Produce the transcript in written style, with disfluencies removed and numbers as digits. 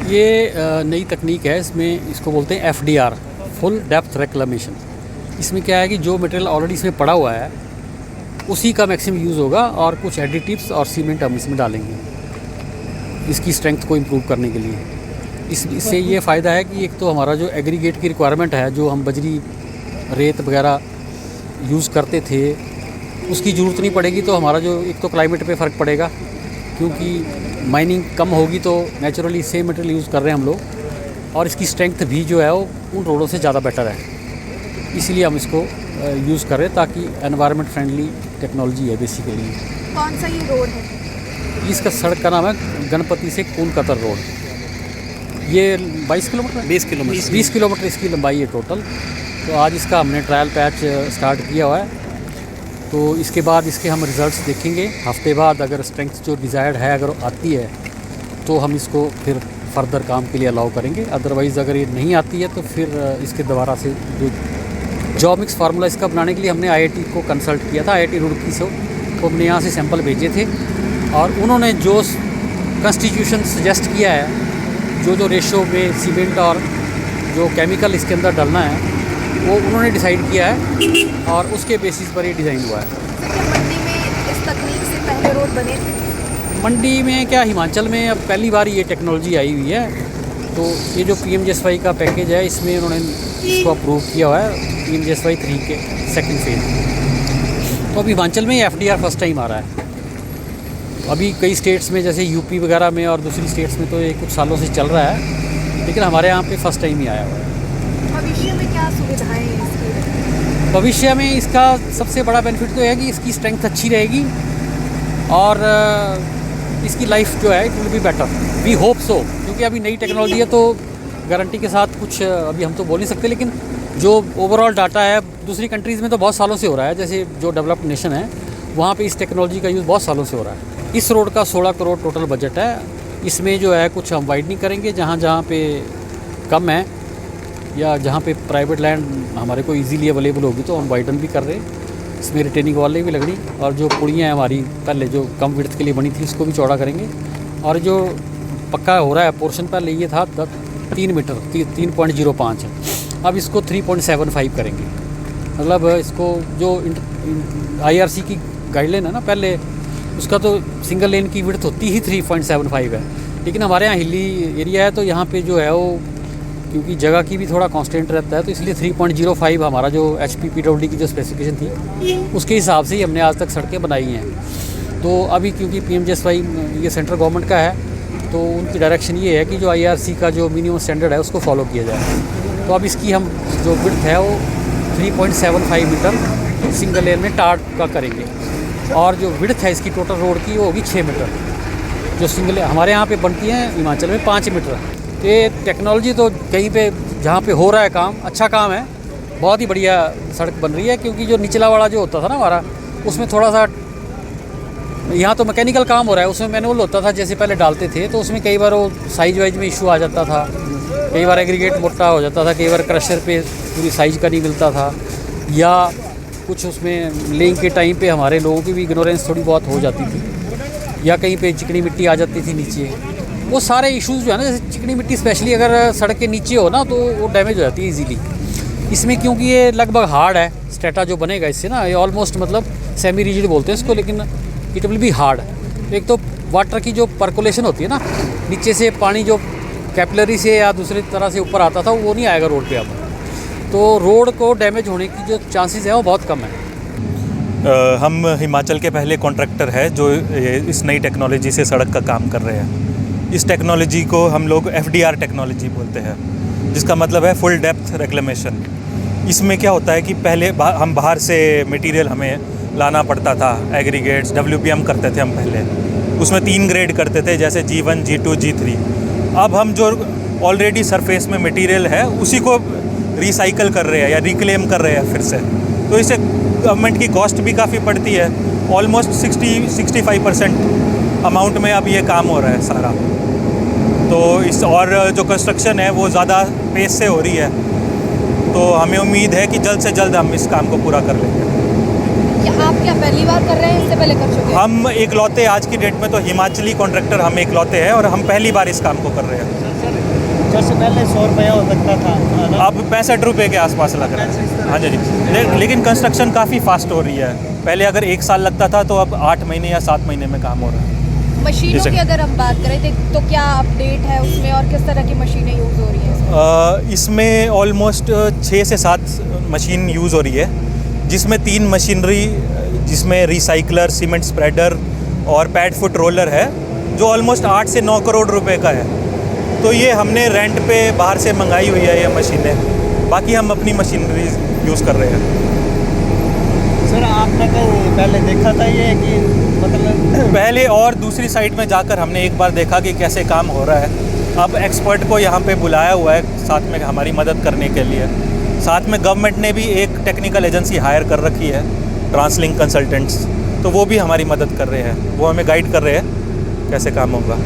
ये नई तकनीक है। इसमें इसको बोलते हैं FDR, फुल डेप्थ रिक्लेमेशन। इसमें क्या है कि जो मटेरियल ऑलरेडी इसमें पड़ा हुआ है उसी का मैक्सिमम यूज़ होगा और कुछ एडिटिव्स और सीमेंट हम इसमें डालेंगे इसकी स्ट्रेंथ को इम्प्रूव करने के लिए। इससे ये फ़ायदा है कि एक तो हमारा जो एग्रीगेट की रिक्वायरमेंट है, जो हम बजरी रेत वगैरह यूज़ करते थे, उसकी ज़रूरत नहीं पड़ेगी। तो हमारा जो एक तो क्लाइमेट पे फ़र्क पड़ेगा, क्योंकि माइनिंग कम होगी तो नेचुरली सेम मटेरियल यूज़ कर रहे हैं हम लोग, और इसकी स्ट्रेंथ भी जो है वो उन रोडों से ज़्यादा बेटर है। इसलिए हम इसको यूज़ कर रहे हैं, ताकि एनवायरनमेंट फ्रेंडली टेक्नोलॉजी है बेसिकली। कौन सा ये रोड है? इसका सड़क का नाम है गणपति से कोलकाता रोड। ये 22 किलोमीटर 20 किलोमीटर इसकी लंबाई है टोटल। तो आज इसका हमने ट्रायल पैच स्टार्ट किया हुआ है। तो इसके बाद इसके हम रिज़ल्ट्स देखेंगे हफ्ते बाद। अगर स्ट्रेंथ जो डिज़ायर्ड है अगर आती है तो हम इसको फिर फर्दर काम के लिए अलाउ करेंगे। अदरवाइज़ अगर ये नहीं आती है तो फिर इसके दोबारा से जो जॉब मिक्स फार्मूला इसका बनाने के लिए हमने IIT को कंसल्ट किया था, IIT रुड़की से। तो हमने यहाँ से सैंपल भेजे थे और उन्होंने जो कंस्टिट्यूशन सजेस्ट किया है, जो रेशो में सीमेंट और जो केमिकल इसके अंदर डालना है, वो उन्होंने डिसाइड किया है और उसके बेसिस पर ये डिज़ाइन हुआ है। मंडी में इस तकनीक से पहले रोड बने थे? मंडी में क्या, हिमाचल में अब पहली बार ये टेक्नोलॉजी आई हुई है। तो ये जो PMGSY का पैकेज है, इसमें उन्होंने इसको अप्रूव किया हुआ है, PMGSY 3 के सेकंड फेज। तो अभी हिमाचल में FDR फर्स्ट टाइम आ रहा है। अभी कई स्टेट्स में जैसे UP वगैरह में और दूसरी स्टेट्स में तो ये कुछ सालों से चल रहा है, लेकिन हमारे यहाँ पे फर्स्ट टाइम ही आया हुआ है। भविष्य में क्या सुविधाएं हैं इसकी? भविष्य में इसका सबसे बड़ा बेनिफिट तो है कि इसकी स्ट्रेंथ अच्छी रहेगी और इसकी लाइफ जो है it will be better, we hope so. क्योंकि अभी नई टेक्नोलॉजी है तो गारंटी के साथ कुछ अभी हम तो बोल नहीं सकते, लेकिन जो ओवरऑल डाटा है दूसरी कंट्रीज़ में तो बहुत सालों से हो रहा है। जैसे जो डेवलप्ड नेशन है वहाँ पे इस टेक्नोलॉजी का यूज़ बहुत सालों से हो रहा है। इस रोड का 16 करोड़ टोटल बजट है। इसमें जो है कुछ हम वाइडनिंग करेंगे जहाँ जहाँ पे कम है, या जहाँ पे प्राइवेट लैंड हमारे को इजीली अवेलेबल होगी तो हम वाइडन भी कर रहे हैं। इसमें रिटेनिंग वॉलें भी लगनी, और जो पुड़ियाँ हैं हमारी पहले जो कम विड्थ के लिए बनी थी उसको भी चौड़ा करेंगे। और जो पक्का हो रहा है पोर्शन, पहले ये था 3 मीटर 3.05 है, अब इसको 3.75 करेंगे। मतलब इसको जो IRC की गाइडलाइन है ना, पहले उसका तो सिंगल लेन की विड्थ होती ही 3.75 है, लेकिन हमारे यहाँ हिली एरिया है तो यहाँ पे जो है वो क्योंकि जगह की भी थोड़ा कांस्टेंट रहता है, तो इसलिए 3.05 हमारा जो HPPWD की जो स्पेसिफिकेशन थी उसके हिसाब से ही हमने आज तक सड़कें बनाई हैं। तो अभी क्योंकि PMGSY ये सेंट्रल गवर्नमेंट का है, तो उनकी डायरेक्शन ये है कि जो IRC का जो मिनिमम स्टैंडर्ड है उसको फॉलो किया जाए। तो अब इसकी हम जो विड्थ है वो 3.75 मीटर सिंगल लेन में टार का करेंगे, और जो विड्थ है इसकी टोटल रोड की वो होगी 6 मीटर। जो सिंगल हमारे यहाँ पे बनती है हिमाचल में 5 मीटर। ये टेक्नोलॉजी तो कहीं पे जहाँ पे हो रहा है काम, अच्छा काम है, बहुत ही बढ़िया सड़क बन रही है। क्योंकि जो निचला वाला जो होता था ना हमारा, उसमें थोड़ा सा, यहाँ तो मैकेनिकल काम हो रहा है, उसमें मैनुअल होता था जैसे पहले डालते थे, तो उसमें कई बार वो साइज वाइज में इशू आ जाता था, कई बार एग्रीगेट मोटा हो जाता था, कई बार क्रशर पे पूरी साइज का नहीं मिलता था, या कुछ उसमें लेइंग के टाइम पे हमारे लोगों की भी इग्नोरेंस थोड़ी बहुत हो जाती थी, या कहीं पे चिकनी मिट्टी आ जाती थी नीचे। वो सारे इश्यूज़ जो है ना, जैसे चिकनी मिट्टी स्पेशली अगर सड़क के नीचे हो ना तो वो डैमेज हो जाती है इजीली। इसमें क्योंकि ये लगभग हार्ड है, स्टेटा जो बनेगा इससे ना, ये ऑलमोस्ट मतलब सेमी रिजिड बोलते हैं इसको, लेकिन इट विल बी हार्ड। एक तो वाटर की जो पर्कुलेशन होती है ना, नीचे से पानी जो कैपिलरी से या दूसरी तरह से ऊपर आता था वो नहीं आएगा रोड पे अब। तो रोड को डैमेज होने की जो चांसेस है वो बहुत कम है। हम हिमाचल के पहले कॉन्ट्रैक्टर हैं जो इस नई टेक्नोलॉजी से सड़क का काम कर रहे हैं। इस टेक्नोलॉजी को हम लोग FDR टेक्नोलॉजी बोलते हैं, जिसका मतलब है फुल डेप्थ रिक्लेमेशन। इसमें क्या होता है कि पहले हम बाहर से मटेरियल हमें लाना पड़ता था, एग्रीगेट्स WPM करते थे हम पहले, उसमें 3 ग्रेड करते थे जैसे G1 G2 G3। अब हम जो ऑलरेडी सरफेस में मटेरियल है उसी को रिसाइकल कर रहे हैं या रिक्लेम कर रहे हैं फिर से। तो इससे गवर्नमेंट की कॉस्ट भी काफ़ी पड़ती है, ऑलमोस्ट 60-65% अमाउंट में अब ये काम हो रहा है सारा। तो इस और जो कंस्ट्रक्शन है वो ज़्यादा पेस से हो रही है, तो हमें उम्मीद है कि जल्द से जल्द हम इस काम को पूरा कर लेंगे। आप क्या पहली बार कर रहे हैं, इससे पहले कर चुके हैं? हम इकलौते आज की डेट में तो हिमाचली कॉन्ट्रैक्टर हम इकलौते हैं और हम पहली बार इस काम को कर रहे हैं। जैसे पहले 100 रुपया हो सकता था है ना? अब 65 रुपये के आसपास लग रहा है। हाँ जी। लेकिन कंस्ट्रक्शन काफ़ी फास्ट हो रही है। पहले अगर 1 साल लगता था तो अब 8 महीने या 7 महीने में काम हो रहा है। मशीनों जैसे- की अगर हम बात करें तो क्या अपडेट है उसमें और किस तरह की मशीनें यूज़ हो रही हैं? इसमें ऑलमोस्ट 6 से 7 मशीन यूज़ हो रही है, जिसमें 3 मशीनरी, जिसमें रिसाइकलर, सीमेंट स्प्रेडर और पैड फुट रोलर है, जो ऑलमोस्ट 8 से 9 करोड़ रुपए का है। तो ये हमने रेंट पे बाहर से मंगाई हुई है ये मशीनें, बाकी हम अपनी मशीनरी यूज़ कर रहे हैं। सर आपने कहीं पहले देखा था ये कि मतलब पहले और दूसरी साइड में जाकर हमने एक बार देखा कि कैसे काम हो रहा है। अब एक्सपर्ट को यहाँ पे बुलाया हुआ है साथ में हमारी मदद करने के लिए। साथ में गवर्नमेंट ने भी एक टेक्निकल एजेंसी हायर कर रखी है, ट्रांसलिंक कंसल्टेंट्स, तो वो भी हमारी मदद कर रहे हैं, वो हमें गाइड कर रहे हैं कैसे काम होगा।